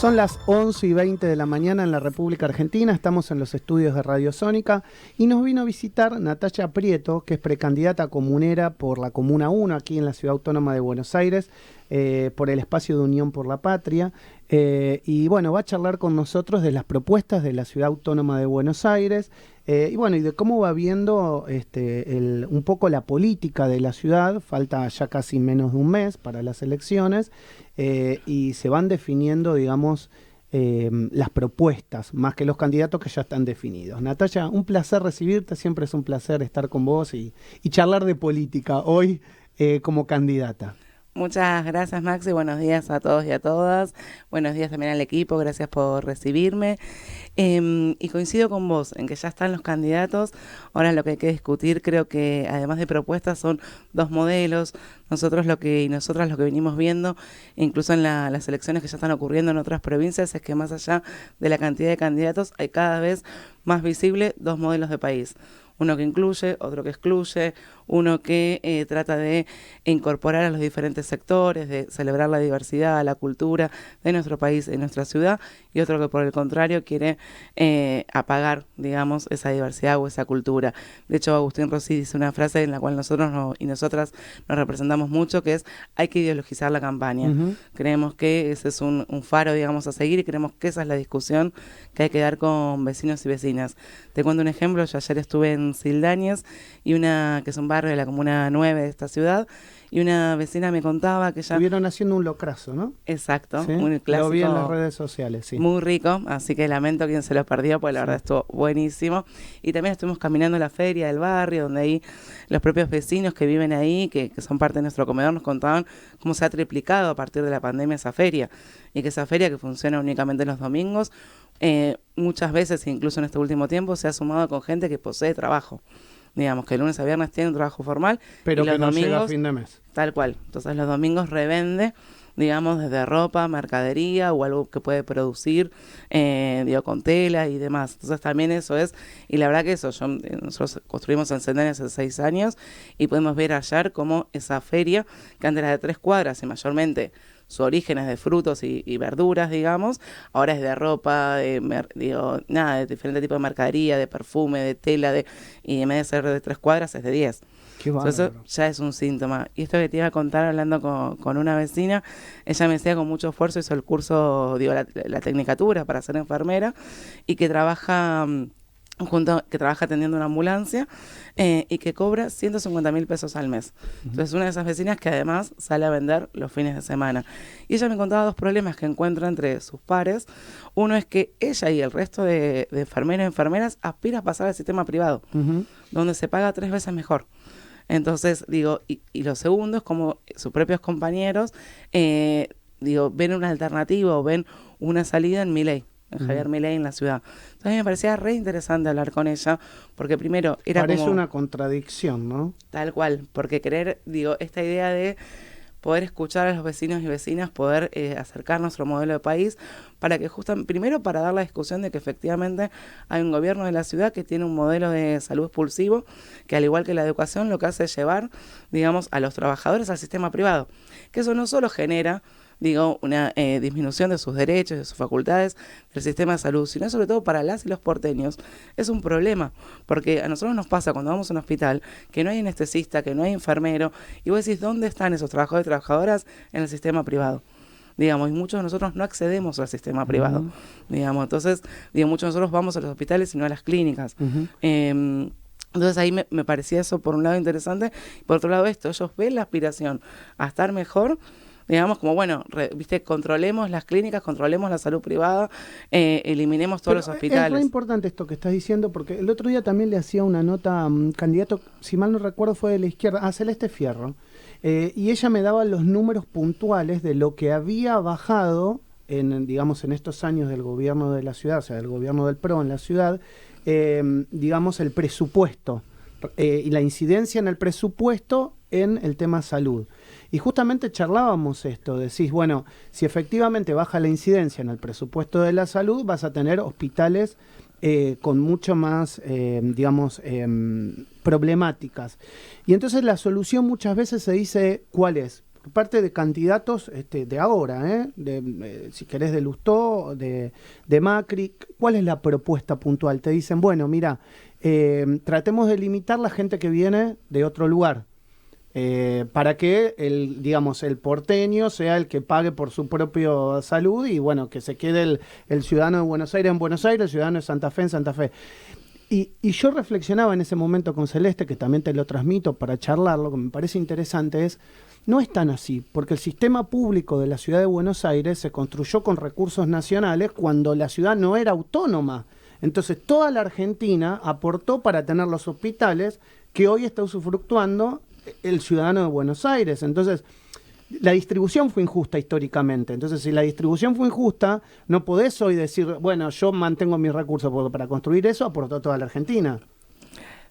Son las 11:20 de la mañana en la República Argentina, estamos en los estudios de Radio Sónica y nos vino a visitar Natalia Prieto, que es precandidata comunera por la Comuna 1 aquí en la Ciudad Autónoma de Buenos Aires, por el espacio de Unión por la Patria, y bueno, va a charlar con nosotros de las propuestas de la Ciudad Autónoma de Buenos Aires, y bueno, y de cómo va viendo un poco la política de la ciudad. Falta ya casi menos de un mes para las elecciones, y se van definiendo, digamos, las propuestas, más que los candidatos que ya están definidos. Natalia, un placer recibirte, siempre es un placer estar con vos y charlar de política hoy como candidata. Muchas gracias, Maxi. Buenos días a todos y a todas. Buenos días también al equipo. Gracias por recibirme. Y coincido con vos en que ya están los candidatos. Ahora lo que hay que discutir, creo que además de propuestas, son dos modelos. Nosotras lo que venimos viendo, incluso en las elecciones que ya están ocurriendo en otras provincias, es que más allá de la cantidad de candidatos, hay cada vez más visible dos modelos de país. Uno que incluye, otro que excluye, uno que trata de incorporar a los diferentes sectores, de celebrar la diversidad, la cultura de nuestro país, de nuestra ciudad, y otro que por el contrario quiere apagar, digamos, esa diversidad o esa cultura. De hecho, Agustín Rossi dice una frase en la cual nosotros y nosotras nos representamos mucho, que es: hay que ideologizar la campaña. Uh-huh. Creemos que ese es un faro, digamos, a seguir, y creemos que esa es la discusión que hay que dar con vecinos y vecinas. Te cuento un ejemplo. Yo ayer estuve en Sildañez, que es un barrio de la Comuna 9 de esta ciudad, y una vecina me contaba que ya... Estuvieron haciendo un locrazo, ¿no? Exacto, ¿Sí? Un clásico. Lo vi en las redes sociales, sí. Muy rico, así que lamento quien se lo perdió, porque la verdad estuvo buenísimo. Y también estuvimos caminando la feria del barrio, donde ahí los propios vecinos que viven ahí, que son parte de nuestro comedor, nos contaban cómo se ha triplicado a partir de la pandemia esa feria, y que esa feria, que funciona únicamente los domingos, muchas veces, incluso en este último tiempo, se ha sumado con gente que posee trabajo. Digamos que el lunes a viernes tiene un trabajo formal, pero y que los no domingos, llega a fin de mes. Tal cual. Entonces los domingos revende, digamos, desde ropa, mercadería o algo que puede producir, con tela y demás. Entonces también eso es, y la verdad que nosotros construimos en Sendenes hace 6 años, y podemos ver ayer cómo esa feria, que antes era de 3 cuadras y mayormente su origen es de frutos y verduras, digamos, ahora es de ropa, de diferente tipo de mercadería, de perfume, de tela, y en vez de ser de 3 cuadras es de 10. Eso ya es un síntoma. Y esto que te iba a contar, hablando con una vecina, ella me decía, con mucho esfuerzo hizo el curso, la tecnicatura para ser enfermera, y que trabaja atendiendo una ambulancia, y que cobra 150.000 pesos al mes. Entonces, una de esas vecinas que además sale a vender los fines de semana. Y ella me contaba 2 problemas que encuentra entre sus pares. Uno es que ella y el resto de enfermeros y enfermeras aspira a pasar al sistema privado, donde se paga 3 veces mejor. Entonces, y lo segundo es como sus propios compañeros, ven una alternativa o ven una salida en Milei, en Javier Milei, en la ciudad. Entonces a mí me parecía re interesante hablar con ella, porque primero parece una contradicción, ¿no? Tal cual, porque esta idea de poder escuchar a los vecinos y vecinas, poder acercar nuestro modelo de país, para que primero para dar la discusión de que efectivamente hay un gobierno de la ciudad que tiene un modelo de salud expulsivo, que al igual que la educación lo que hace es llevar, digamos, a los trabajadores al sistema privado, que eso no solo genera una disminución de sus derechos, de sus facultades del sistema de salud, sino sobre todo para las y los porteños es un problema, porque a nosotros nos pasa cuando vamos a un hospital que no hay anestesista, que no hay enfermero, y vos decís, ¿dónde están esos trabajadores y trabajadoras? En el sistema privado. Y muchos de nosotros no accedemos al sistema privado, entonces, muchos de nosotros vamos a los hospitales y no a las clínicas. Entonces ahí me parecía eso por un lado interesante, por otro lado ellos ven la aspiración a estar mejor, como controlemos las clínicas, controlemos la salud privada, eliminemos todos los hospitales. Es muy importante esto que estás diciendo, porque el otro día también le hacía una nota a un candidato, si mal no recuerdo fue de la izquierda, Celeste Fierro, y ella me daba los números puntuales de lo que había bajado en estos años del gobierno de la ciudad, o sea, del gobierno del PRO en la ciudad, el presupuesto, y la incidencia en el presupuesto en el tema salud. Y justamente charlábamos esto, decís, bueno, si efectivamente baja la incidencia en el presupuesto de la salud, vas a tener hospitales con mucho más, problemáticas. Y entonces la solución muchas veces se dice, ¿cuál es? por parte de candidatos de ahora, si querés de Lustó, de Macri. ¿Cuál es la propuesta puntual? Te dicen, bueno, mira, tratemos de limitar la gente que viene de otro lugar, para que el porteño sea el que pague por su propia salud y bueno, que se quede el ciudadano de Buenos Aires en Buenos Aires, el ciudadano de Santa Fe en Santa Fe. Y yo reflexionaba en ese momento con Celeste, que también te lo transmito para charlarlo, que me parece interesante, no es tan así, porque el sistema público de la ciudad de Buenos Aires se construyó con recursos nacionales cuando la ciudad no era autónoma. Entonces toda la Argentina aportó para tener los hospitales que hoy está usufructuando el ciudadano de Buenos Aires. Entonces, la distribución fue injusta históricamente. Entonces, si la distribución fue injusta, no podés hoy decir, bueno, yo mantengo mis recursos porque para construir eso aportó toda la Argentina.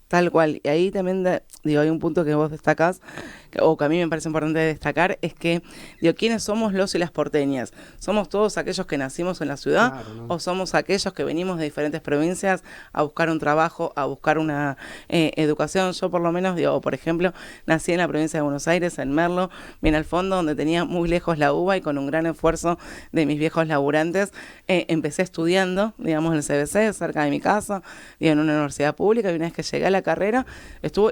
Tal cual. Y ahí también, hay un punto que vos destacás, o que a mí me parece importante destacar, es que, ¿quiénes somos los y las porteñas? ¿Somos todos aquellos que nacimos en la ciudad? Claro, ¿no? ¿O somos aquellos que venimos de diferentes provincias a buscar un trabajo, a buscar una educación? Yo por lo menos, por ejemplo, nací en la provincia de Buenos Aires, en Merlo, bien al fondo, donde tenía muy lejos la UBA, y con un gran esfuerzo de mis viejos laburantes, empecé estudiando, en el CBC, cerca de mi casa, en una universidad pública, y una vez que llegué a la carrera,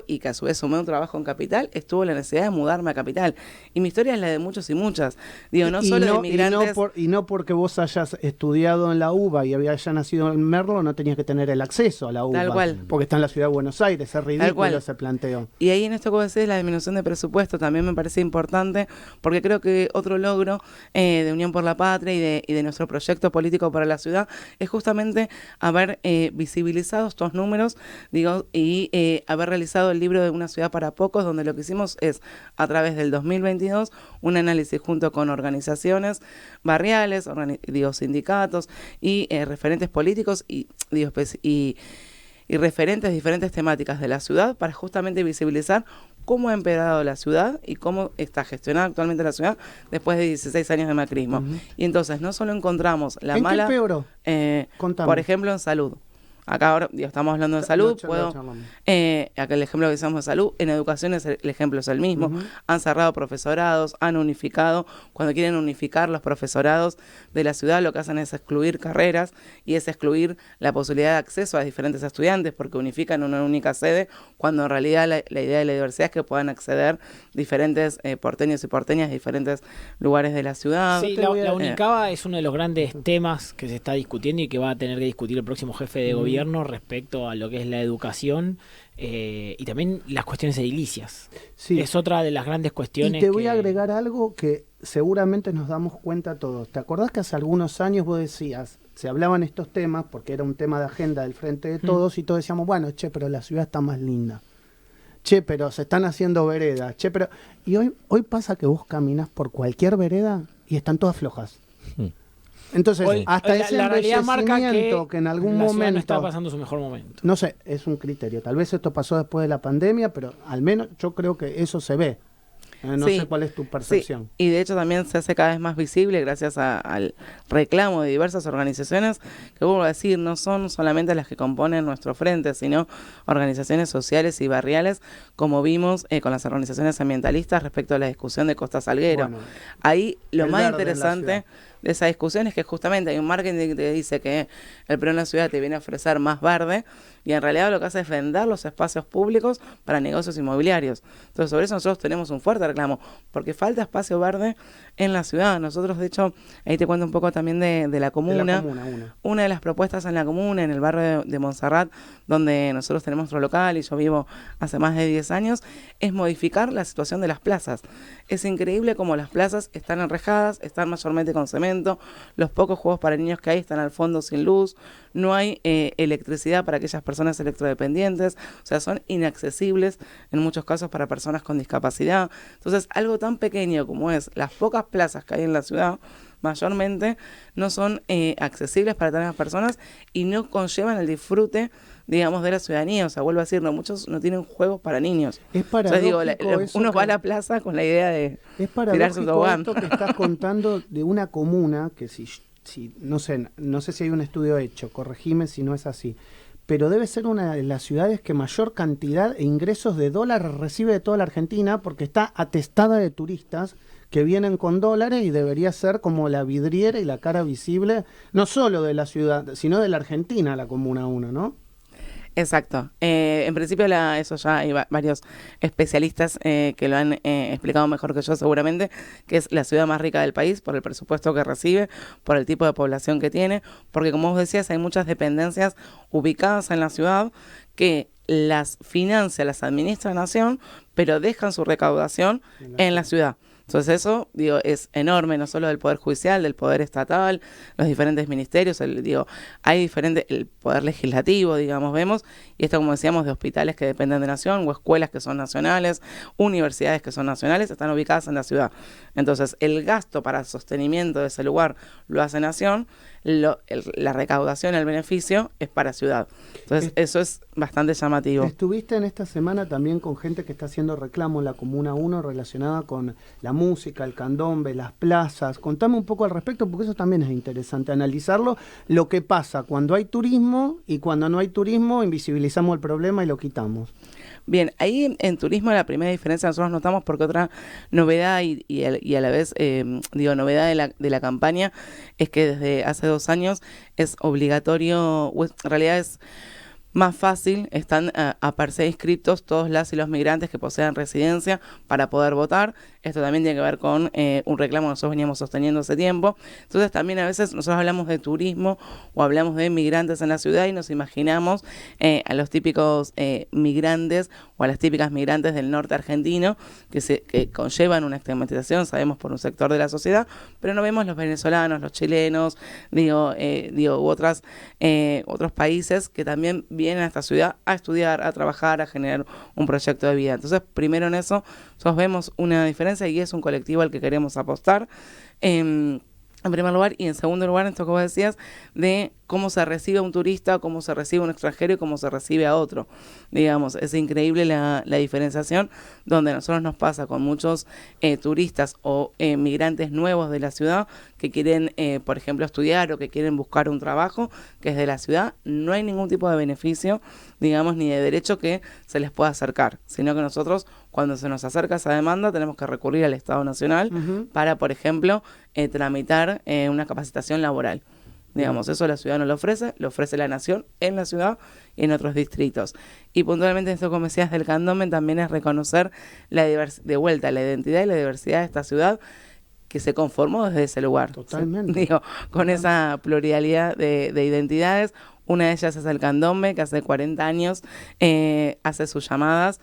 y que a su vez sumé un trabajo en Capital, estuvo la necesidad de mudarme a Capital. Y mi historia es la de muchos y muchas. No solo de migrantes. Y no porque vos hayas estudiado en la UBA y hayas nacido en Merlo, no tenías que tener el acceso a la UBA. Tal cual. Porque está en la ciudad de Buenos Aires. Es ridículo ese planteo. Y ahí en esto que vos decís, la disminución de presupuesto también me parece importante, porque creo que otro logro de Unión por la Patria y de nuestro proyecto político para la ciudad es justamente haber visibilizado estos números, y haber realizado el libro de Una ciudad para pocos, donde lo que hicimos es, a través del 2022, un análisis junto con organizaciones barriales, sindicatos y referentes políticos y referentes de diferentes temáticas de la ciudad, para justamente visibilizar cómo ha empeorado la ciudad y cómo está gestionada actualmente la ciudad después de 16 años de macrismo. Uh-huh. Y entonces no solo encontramos la mala... ¿En qué empeoró? Por ejemplo, en salud. Acá ahora estamos hablando de salud, acá el ejemplo que usamos de salud, en educación el ejemplo es el mismo. Uh-huh. Han cerrado profesorados, han unificado. Cuando quieren unificar los profesorados de la ciudad, lo que hacen es excluir carreras y es excluir la posibilidad de acceso a diferentes estudiantes, porque unifican una única sede, cuando en realidad la idea de la diversidad es que puedan acceder diferentes porteños y porteñas de diferentes lugares de la ciudad. Sí, la Unicaba es uno de los grandes temas que se está discutiendo y que va a tener que discutir el próximo jefe de gobierno respecto a lo que es la educación y también las cuestiones edilicias. Sí. Es otra de las grandes cuestiones. Y te voy a agregar algo que seguramente nos damos cuenta todos. ¿Te acordás que hace algunos años vos decías, se hablaban estos temas porque era un tema de agenda del Frente de Todos y todos decíamos, bueno, pero la ciudad está más linda. Pero se están haciendo veredas. Pero... Y hoy pasa que vos caminas por cualquier vereda y están todas flojas. Entonces, hasta ese la realidad marca que en algún momento no está pasando su mejor momento. No sé, es un criterio. Tal vez esto pasó después de la pandemia, pero al menos yo creo que eso se ve. No sé cuál es tu percepción. Sí. Y de hecho también se hace cada vez más visible gracias al reclamo de diversas organizaciones que, vuelvo a decir, no son solamente las que componen nuestro frente, sino organizaciones sociales y barriales, como vimos con las organizaciones ambientalistas respecto a la discusión de Costa Salguero. Bueno, ahí lo más interesante de esa discusión es que justamente hay un marketing que te dice que el PRO en la ciudad te viene a ofrecer más verde, y en realidad lo que hace es vender los espacios públicos para negocios inmobiliarios. Entonces, sobre eso nosotros tenemos un fuerte reclamo, porque falta espacio verde en la ciudad. Nosotros, de hecho, ahí te cuento un poco también de la comuna. Una de las propuestas en la comuna, en el barrio de Montserrat, donde nosotros tenemos nuestro local y yo vivo hace más de 10 años, es modificar la situación de las plazas. Es increíble cómo las plazas están enrejadas, están mayormente con cemento, los pocos juegos para niños que hay están al fondo sin luz, no hay electricidad para aquellas personas electrodependientes, o sea, son inaccesibles en muchos casos para personas con discapacidad. Entonces, algo tan pequeño como es las pocas plazas que hay en la ciudad, mayormente no son accesibles para todas las personas y no conllevan el disfrute, digamos, de la ciudadanía. O sea, vuelvo a decir, muchos no tienen juegos para niños. Es paradójico. Uno va a la plaza con la idea de tirarse un tobogán. Esto que estás contando de una comuna que si no sé si hay un estudio hecho, corregime si no es así, pero debe ser una de las ciudades que mayor cantidad e ingresos de dólares recibe de toda la Argentina, porque está atestada de turistas que vienen con dólares y debería ser como la vidriera y la cara visible, no solo de la ciudad, sino de la Argentina, la Comuna 1, ¿no? Exacto. En principio eso ya hay varios especialistas que lo han explicado mejor que yo seguramente, que es la ciudad más rica del país por el presupuesto que recibe, por el tipo de población que tiene, porque como vos decías hay muchas dependencias ubicadas en la ciudad que las financia, las administra la nación, pero dejan su recaudación en la ciudad. Entonces eso, es enorme, no solo del Poder Judicial, del Poder Estatal, los diferentes ministerios, hay el Poder Legislativo, vemos, y esto, como decíamos, de hospitales que dependen de Nación, o escuelas que son nacionales, universidades que son nacionales, están ubicadas en la ciudad. Entonces, el gasto para el sostenimiento de ese lugar lo hace Nación, la recaudación, el beneficio, es para ciudad. Entonces, eso es bastante llamativo. Estuviste en esta semana también con gente que está haciendo reclamo en la Comuna 1 relacionada con la música, el candombe, las plazas. Contame un poco al respecto, porque eso también es interesante, analizarlo, lo que pasa cuando hay turismo y cuando no hay turismo, invisibilizamos el problema y lo quitamos. Bien, ahí en turismo la primera diferencia nosotros notamos, porque otra novedad y a la vez, novedad de la campaña, es que desde hace 2 años es obligatorio, o en realidad es más fácil, están a per se inscriptos todos las y los migrantes que posean residencia para poder votar. Esto también tiene que ver con un reclamo que nosotros veníamos sosteniendo hace tiempo. Entonces también a veces nosotros hablamos de turismo o hablamos de migrantes en la ciudad y nos imaginamos a los típicos migrantes o a las típicas migrantes del norte argentino que conllevan una estigmatización, sabemos, por un sector de la sociedad, pero no vemos los venezolanos, los chilenos, otros países que también vienen a esta ciudad a estudiar, a trabajar, a generar un proyecto de vida. Entonces, primero en eso, nosotros vemos una diferencia y es un colectivo al que queremos apostar. En primer lugar, y en segundo lugar, esto que vos decías, de cómo se recibe a un turista, cómo se recibe a un extranjero y cómo se recibe a otro. Es increíble la diferenciación, donde a nosotros nos pasa con muchos turistas o migrantes nuevos de la ciudad que quieren, por ejemplo, estudiar o que quieren buscar un trabajo que es de la ciudad. No hay ningún tipo de beneficio, ni de derecho que se les pueda acercar, sino que nosotros, cuando se nos acerca esa demanda, tenemos que recurrir al Estado Nacional para, por ejemplo, tramitar una capacitación laboral. Eso la ciudad no lo ofrece la nación en la ciudad y en otros distritos. Y puntualmente esto, como decías, del candombe, también es reconocer de vuelta la identidad y la diversidad de esta ciudad, que se conformó desde ese lugar. Totalmente. Con esa pluralidad de identidades. Una de ellas es el candombe, que hace 40 años hace sus llamadas,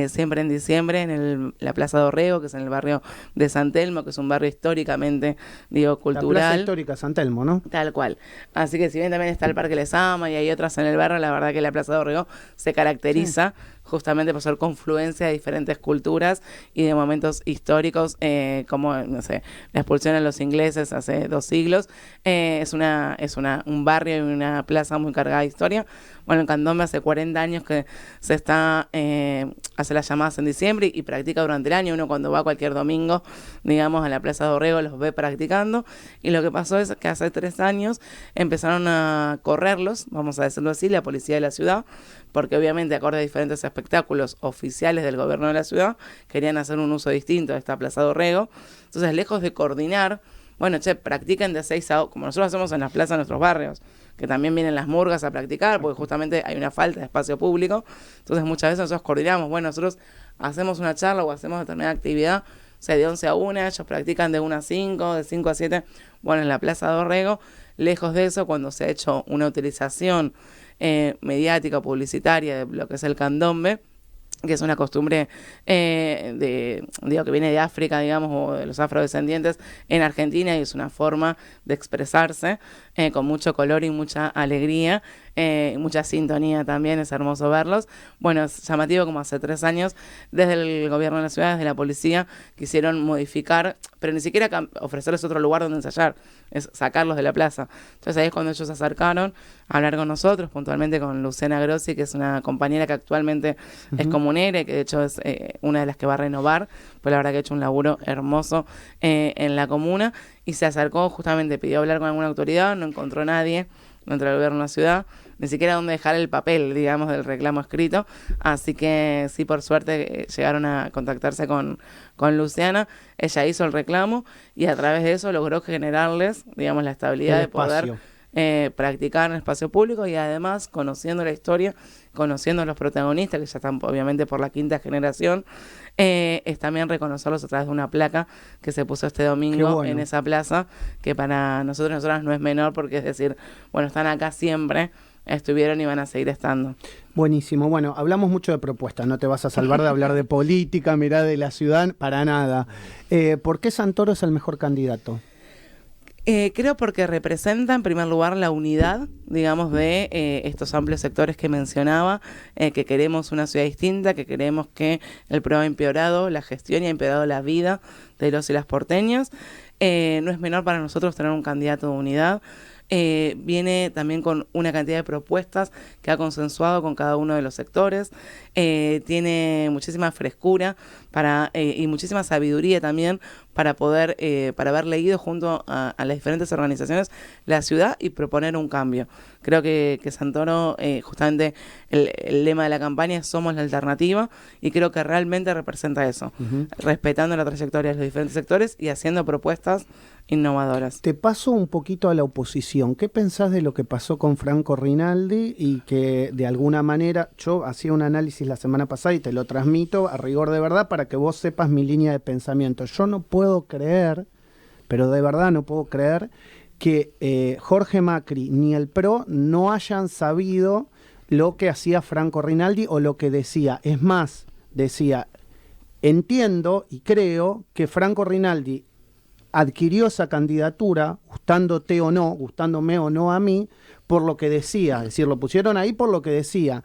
siempre en diciembre, en la Plaza Dorrego, que es en el barrio de San Telmo, que es un barrio históricamente, cultural. La Plaza Histórica San Telmo, ¿no? Tal cual. Así que si bien también está el Parque Lezama y hay otras en el barrio, la verdad que la Plaza Dorrego se caracteriza justamente por ser confluencia de diferentes culturas y de momentos históricos, como, la expulsión de los ingleses hace 2 siglos. Es un barrio y una plaza muy cargada de historia. Bueno, en candombe hace 40 años que se hace las llamadas en diciembre y practica durante el año. Uno, cuando va cualquier domingo, a la Plaza Dorrego, los ve practicando. Y lo que pasó es que hace 3 años empezaron a correrlos, vamos a decirlo así, la policía de la ciudad, porque obviamente, acorde a diferentes espectáculos oficiales del gobierno de la ciudad, querían hacer un uso distinto de esta Plaza Dorrego. Entonces, lejos de coordinar, practiquen de 6 a 8, como nosotros hacemos en las plazas de nuestros barrios, que también vienen las murgas a practicar, porque justamente hay una falta de espacio público. Entonces, muchas veces nosotros coordinamos, nosotros hacemos una charla o hacemos determinada actividad, de 11 a 1, ellos practican de 1 a 5, de 5 a 7, en la Plaza Dorrego. Lejos de eso, cuando se ha hecho una utilización mediática o publicitaria de lo que es el candombe, que es una costumbre que viene de África, o de los afrodescendientes en Argentina, y es una forma de expresarse con mucho color y mucha alegría, mucha sintonía también, es hermoso verlos. Es llamativo como hace 3 años, desde el gobierno de la ciudad, desde la policía, quisieron modificar, pero ni siquiera ofrecerles otro lugar donde ensayar, es sacarlos de la plaza. Entonces ahí es cuando ellos se acercaron a hablar con nosotros, puntualmente con Lucena Grossi, que es una compañera que actualmente es comunera y que de hecho es una de las que va a renovar, pues la verdad que ha hecho un laburo hermoso en la comuna, y se acercó, justamente pidió hablar con alguna autoridad, no encontró nadie dentro del gobierno de la ciudad, ni siquiera dónde dejar el papel, digamos, del reclamo escrito. Así que sí, por suerte llegaron a contactarse con Luciana. Ella hizo el reclamo y a través de eso logró generarles, digamos, la estabilidad de poder practicar en el espacio público y además conociendo la historia, conociendo a los protagonistas, que ya están obviamente por la quinta generación, es también reconocerlos a través de una placa que se puso este domingo en esa plaza, que para nosotros y nosotras no es menor, porque es decir, bueno, están acá siempre, estuvieron y van a seguir estando. Buenísimo. Bueno, hablamos mucho de propuestas, no te vas a salvar de hablar de política, mirá, de la ciudad, para nada. ¿Por qué Santoro es el mejor candidato? Creo porque representa en primer lugar la unidad, digamos, de estos amplios sectores que mencionaba, que queremos una ciudad distinta, que queremos que el PRO ha empeorado la gestión y ha empeorado la vida de los y las porteñas. No es menor para nosotros tener un candidato de unidad. Viene también con una cantidad de propuestas que ha consensuado con cada uno de los sectores, tiene muchísima frescura y muchísima sabiduría también para poder, para haber leído junto a las diferentes organizaciones la ciudad y proponer un cambio. Creo que Santoro, justamente el lema de la campaña es "Somos la alternativa", y creo que realmente representa eso, respetando la trayectoria de los diferentes sectores y haciendo propuestas innovadoras. Te paso un poquito a la oposición. ¿Qué pensás de lo que pasó con Franco Rinaldi y que de alguna manera, yo hacía un análisis la semana pasada y te lo transmito a rigor de verdad para que vos sepas mi línea de pensamiento? Yo no puedo creer, pero de verdad no puedo creer que Jorge Macri ni el PRO no hayan sabido lo que hacía Franco Rinaldi o lo que decía. Es más, decía, entiendo y creo que Franco Rinaldi adquirió esa candidatura, gustándote o no, gustándome o no a mí, por lo que decía, es decir, lo pusieron ahí por lo que decía.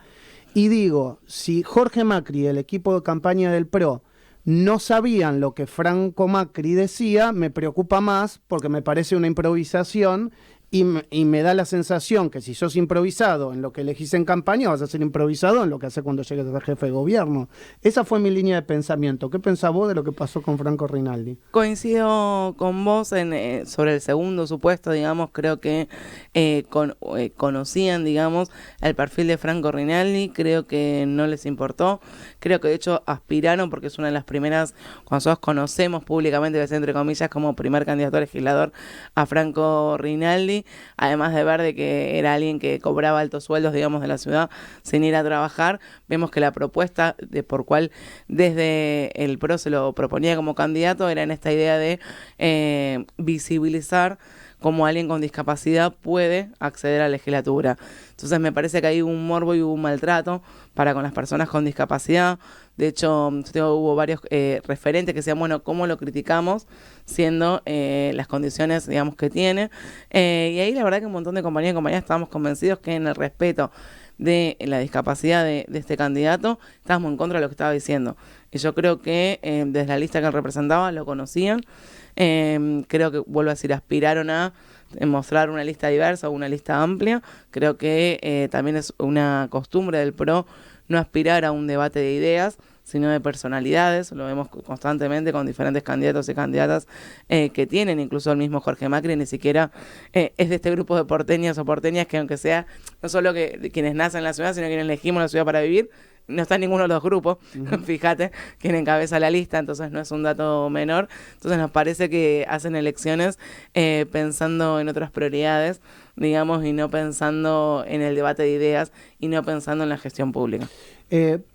Y digo, si Jorge Macri y el equipo de campaña del PRO no sabían lo que Franco Macri decía, me preocupa más porque me parece una improvisación y me da la sensación que si sos improvisado en lo que elegís en campaña, vas a ser improvisado en lo que haces cuando llegues a ser jefe de gobierno. Esa fue mi línea de pensamiento. ¿Qué pensás vos de lo que pasó con Franco Rinaldi? Coincido con vos sobre el segundo supuesto, digamos, creo que conocían, digamos, el perfil de Franco Rinaldi, creo que no les importó, creo que de hecho aspiraron, porque es una de las primeras, cuando nosotros conocemos públicamente, entre comillas, como primer candidato a legislador a Franco Rinaldi, además de ver de que era alguien que cobraba altos sueldos, digamos, de la ciudad sin ir a trabajar. Vemos que la propuesta por cual desde el PRO se lo proponía como candidato era en esta idea de visibilizar cómo alguien con discapacidad puede acceder a la legislatura. Entonces me parece que hay un morbo y un maltrato para con las personas con discapacidad. De hecho, hubo varios referentes que decían, bueno, ¿cómo lo criticamos siendo las condiciones, digamos, que tiene? Y ahí la verdad que un montón de compañeros y compañeras estábamos convencidos que en el respeto de la discapacidad de este candidato estábamos en contra de lo que estaba diciendo. Y yo creo que desde la lista que él representaba lo conocían. Creo que, vuelvo a decir, aspiraron a mostrar una lista diversa o una lista amplia. Creo que también es una costumbre del PRO no aspirar a un debate de ideas, sino de personalidades. Lo vemos constantemente con diferentes candidatos y candidatas que tienen, incluso el mismo Jorge Macri ni siquiera es de este grupo de porteñas o porteñas que, aunque sea no solo que quienes nacen en la ciudad, sino quienes elegimos la ciudad para vivir, no está en ninguno de los grupos, fíjate, quien encabeza la lista, entonces no es un dato menor. Entonces nos parece que hacen elecciones pensando en otras prioridades, digamos, y no pensando en el debate de ideas y no pensando en la gestión pública.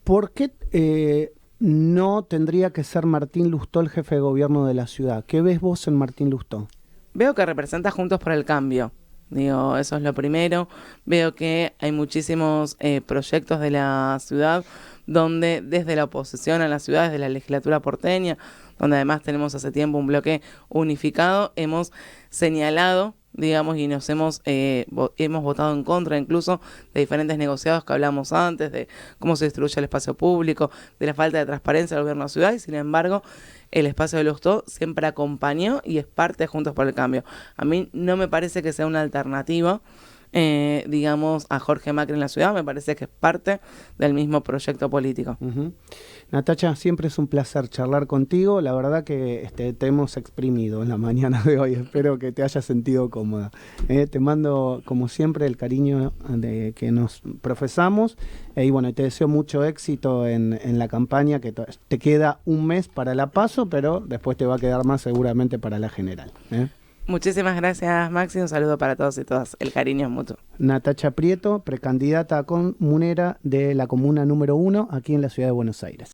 ¿Por qué no tendría que ser Martín Lustó el jefe de gobierno de la ciudad? ¿Qué ves vos en Martín Lustó? Veo que representa Juntos por el Cambio. Digo, eso es lo primero. Veo que hay muchísimos proyectos de la ciudad donde desde la oposición a la ciudad, desde la legislatura porteña, donde además tenemos hace tiempo un bloque unificado, hemos señalado, digamos, y nos hemos votado en contra incluso de diferentes negociados que hablamos antes, de cómo se distribuye el espacio público, de la falta de transparencia del gobierno de la ciudad, y sin embargo el espacio de Lustó siempre acompañó y es parte de Juntos por el Cambio. A mí no me parece que sea una alternativa digamos, a Jorge Macri en la ciudad. Me parece que es parte del mismo proyecto político. Natacha, siempre es un placer charlar contigo. La verdad que te hemos exprimido en la mañana de hoy. Espero que te hayas sentido cómoda. Te mando, como siempre, el cariño que nos profesamos. Y bueno, te deseo mucho éxito en la campaña, que te queda un mes para la PASO, pero después te va a quedar más seguramente para la general. Muchísimas gracias, Maxi. Un saludo para todos y todas. El cariño es mutuo. Natacha Prieto, precandidata comunera de la comuna número 1 aquí en la ciudad de Buenos Aires.